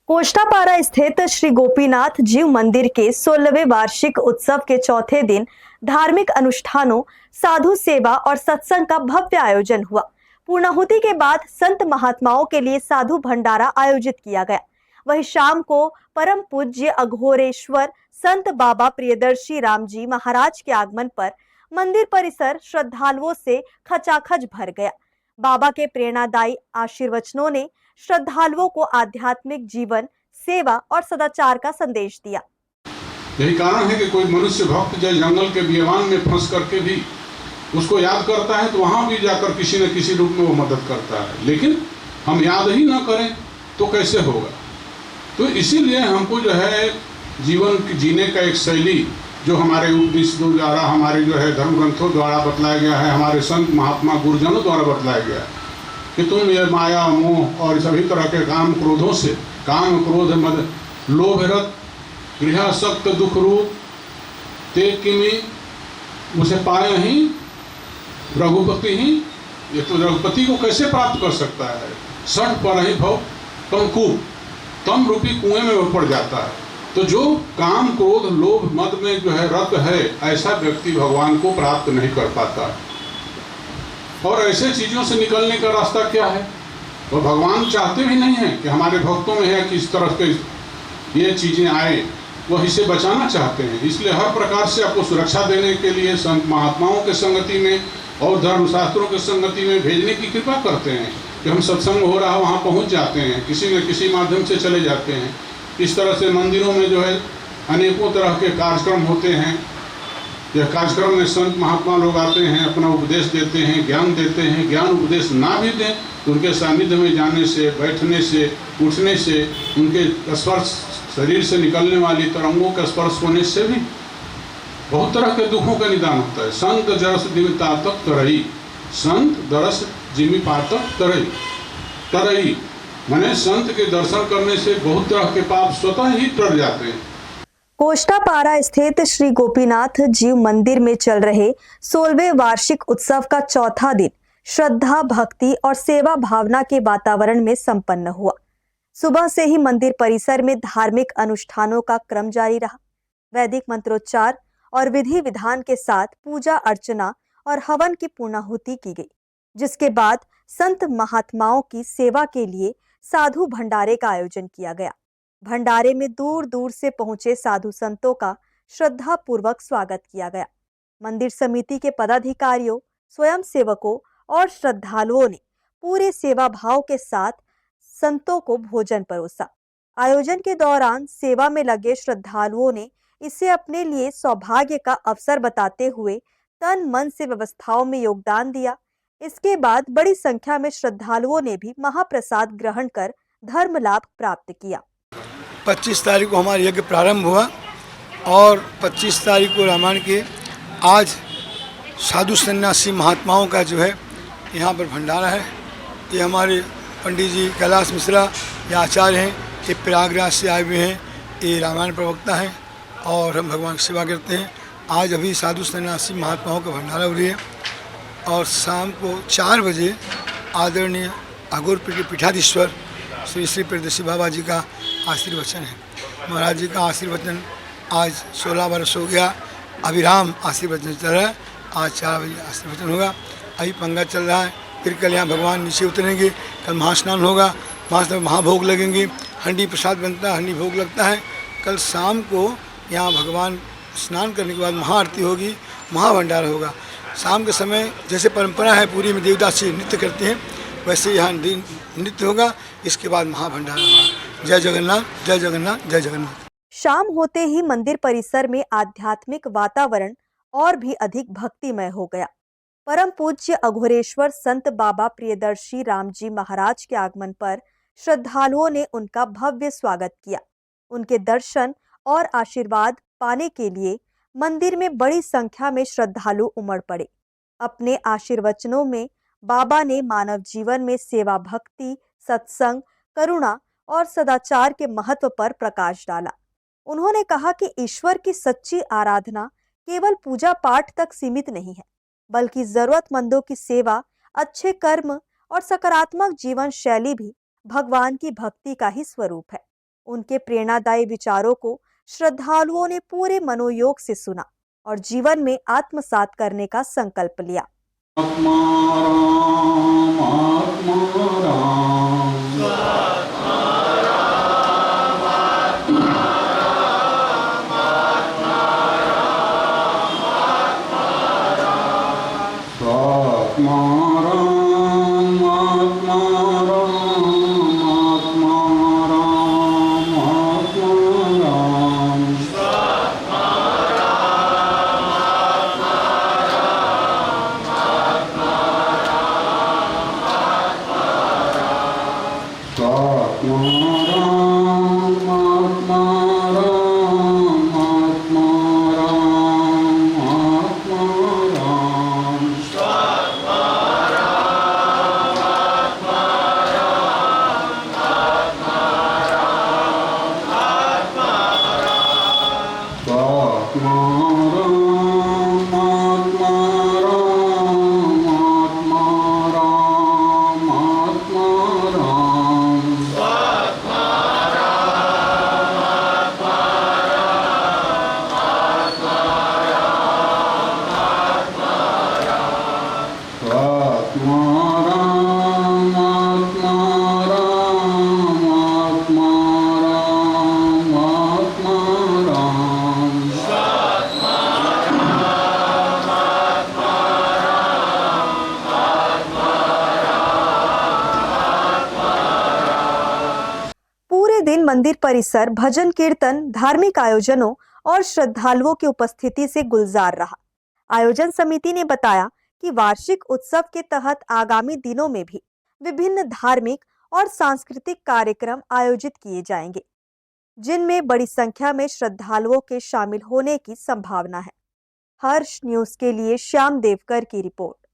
कोष्टापारा स्थित श्री गोपीनाथ जीव मंदिर के 16वें वार्षिक उत्सव के चौथे दिन धार्मिक अनुष्ठानों, साधु सेवा और सत्संग का भव्य आयोजन हुआ। पूर्णाहुति के बाद संत महात्माओं के लिए साधु भंडारा आयोजित किया गया। वहीं शाम को परम पूज्य अघोरेश्वर संत बाबा प्रियदर्शी राम जी महाराज के आगमन पर मंदिर परिसर श्रद्धालुओं से खचाखच भर गया। बाबा के प्रेरणादायी आशीर्वचनों ने श्रद्धालुओं को आध्यात्मिक जीवन, सेवा और सदाचार का संदेश दिया। यही कारण है कि कोई मनुष्य भक्त जय जंगल के बियावान में फंस करके भी उसको याद करता है तो वहां भी जाकर किसी न किसी रूप में वो मदद करता है। लेकिन हम याद ही ना करें तो कैसे होगा। तो इसीलिए हमको जो है जीवन जीने का एक शैली जो हमारे उपनिषदों द्वारा, हमारे जो है धर्म ग्रंथों द्वारा बतलाया गया है, हमारे संत महात्मा गुरुजनों द्वारा बतलाया गया है कि तुम ये माया, मोह और सभी तरह के काम क्रोधों से, काम क्रोध मद लोभ रत गृहासक्त दुख रूप ते किमी उसे पाए ही रघुपति ही। ये तो रघुपति को कैसे प्राप्त कर सकता है। सठ पर ही भव तम तम रूपी कुएं में वो पड़ जाता है। तो जो काम क्रोध लोभ मद में जो है रत है, ऐसा व्यक्ति भगवान को प्राप्त नहीं कर पाता। और ऐसे चीजों से निकलने का रास्ता क्या है। और भगवान चाहते भी नहीं है कि हमारे भक्तों में है कि इस तरह के ये चीजें आए, वह इसे बचाना चाहते हैं। इसलिए हर प्रकार से आपको सुरक्षा देने के लिए संत महात्माओं के संगति में और धर्मशास्त्रों के संगति में भेजने की कृपा करते हैं कि हम सत्संग हो रहा वहाँ पहुँच जाते हैं, किसी न किसी माध्यम से चले जाते हैं। इस तरह से मंदिरों में जो है अनेकों तरह के कार्यक्रम होते हैं। यह कार्यक्रम में संत महात्मा लोग आते हैं, अपना उपदेश देते हैं, ज्ञान देते हैं। ज्ञान उपदेश ना भी दें तो उनके सानिध्य में जाने से, बैठने से, उठने से, उनके स्पर्श, शरीर से निकलने वाली तरंगों का स्पर्श होने से भी बहुत तरह के दुखों का निदान होता है। संत जरस जिमि पातक तरई, संत दरस जिमि पातक तरई। तरई माने संत के दर्शन करने से बहुत तरह के पाप स्वतः ही तर जाते हैं। कोष्टापारा स्थित श्री गोपीनाथ जीव मंदिर में चल रहे 16वें वार्षिक उत्सव का चौथा दिन श्रद्धा, भक्ति और सेवा भावना के वातावरण में संपन्न हुआ। सुबह से ही मंदिर परिसर में धार्मिक अनुष्ठानों का क्रम जारी रहा। वैदिक मंत्रोच्चार और विधि विधान के साथ पूजा अर्चना और हवन की पूर्णाहुति की गई, जिसके बाद संत महात्माओं की सेवा के लिए साधु भंडारे का आयोजन किया गया। भंडारे में दूर दूर से पहुंचे साधु संतों का श्रद्धा पूर्वक स्वागत किया गया। मंदिर समिति के पदाधिकारियों, स्वयं सेवकों और श्रद्धालुओं ने पूरे सेवा भाव के साथ संतों को भोजन परोसा। आयोजन के दौरान सेवा में लगे श्रद्धालुओं ने इसे अपने लिए सौभाग्य का अवसर बताते हुए तन मन से व्यवस्थाओं में योगदान दिया। इसके बाद बड़ी संख्या में श्रद्धालुओं ने भी महाप्रसाद ग्रहण कर धर्म लाभ प्राप्त किया। 25 तारीख को हमारा यज्ञ प्रारंभ हुआ और 25 तारीख को रामायण के आज साधु सन्यासी महात्माओं का जो है यहाँ पर भंडारा है। ये हमारे पंडित जी कैलाश मिश्रा ये आचार्य हैं, ये प्रयागराज से आए हुए हैं, ये रामायण प्रवक्ता हैं और हम भगवान की सेवा करते हैं। आज अभी साधु सन्यासी महात्माओं का भंडारा हो रही है और शाम को 4 बजे आदरणीय अघोर पीठाधीश्वर श्री श्री प्रियदर्शी बाबा जी का आशीर्वचन है। महाराज जी का आशीर्वचन आज 16 वर्ष हो गया, अभिराम आशीर्वचन चल रहा है। आज 4 बजे आशीर्वचन होगा। अभी पंगा चल रहा है। फिर कल यहाँ भगवान नीचे उतरेंगे, कल महास्नान होगा, महाभोग लगेंगे, हंडी प्रसाद बनता है, हंडी भोग लगता है। कल शाम को यहाँ भगवान स्नान करने के बाद महाआरती होगी, महाभंडारा होगा। शाम के समय जैसे परंपरा है पूरी में देवदासी नृत्य करते हैं, वैसे यहाँ नृत्य होगा। इसके बाद महाभंडारा होगा। जय जगन्नाथ, जय जगन्नाथ, जय जगन्नाथ। शाम होते ही मंदिर परिसर में आध्यात्मिक वातावरण और भी अधिक भक्तिमय हो गया। परम पूज्य अघोरेश्वर संत बाबा प्रियदर्शी राम जी महाराज के आगमन पर श्रद्धालुओं ने उनका भव्य स्वागत किया। उनके दर्शन और आशीर्वाद पाने के लिए मंदिर में बड़ी संख्या में श्रद्धालु उमड़ पड़े। अपने आशीर्वचनों में बाबा ने मानव जीवन में सेवा, भक्ति, सत्संग, करुणा और सदाचार के महत्व पर प्रकाश डाला। उन्होंने कहा कि ईश्वर की सच्ची आराधना केवल पूजा पाठ तक सीमित नहीं है, बल्कि जरूरतमंदों की सेवा, अच्छे कर्म और सकारात्मक जीवन शैली भी भगवान की भक्ति का ही स्वरूप है। उनके प्रेरणादायी विचारों को श्रद्धालुओं ने पूरे मनोयोग से सुना और जीवन में आत्मसात करने का संकल्प लिया। आत्मा राम आत्मा राम आत्मा राम आत्मा राम आत्मा राम आत्मा राम आत्मा राम आत्मा राम आत्मा राम आत्मा राम आत्मा राम आत्मा राम आत्मा राम आत्मा राम आत्मा राम आत्मा राम आत्मा राम पूरे दिन मंदिर परिसर भजन कीर्तन, धार्मिक आयोजनों और श्रद्धालुओं की उपस्थिति से गुलजार रहा। आयोजन समिति ने बताया कि वार्षिक उत्सव के तहत आगामी दिनों में भी विभिन्न धार्मिक और सांस्कृतिक कार्यक्रम आयोजित किए जाएंगे, जिनमें बड़ी संख्या में श्रद्धालुओं के शामिल होने की संभावना है। हर्ष न्यूज के लिए श्याम देवकर की रिपोर्ट।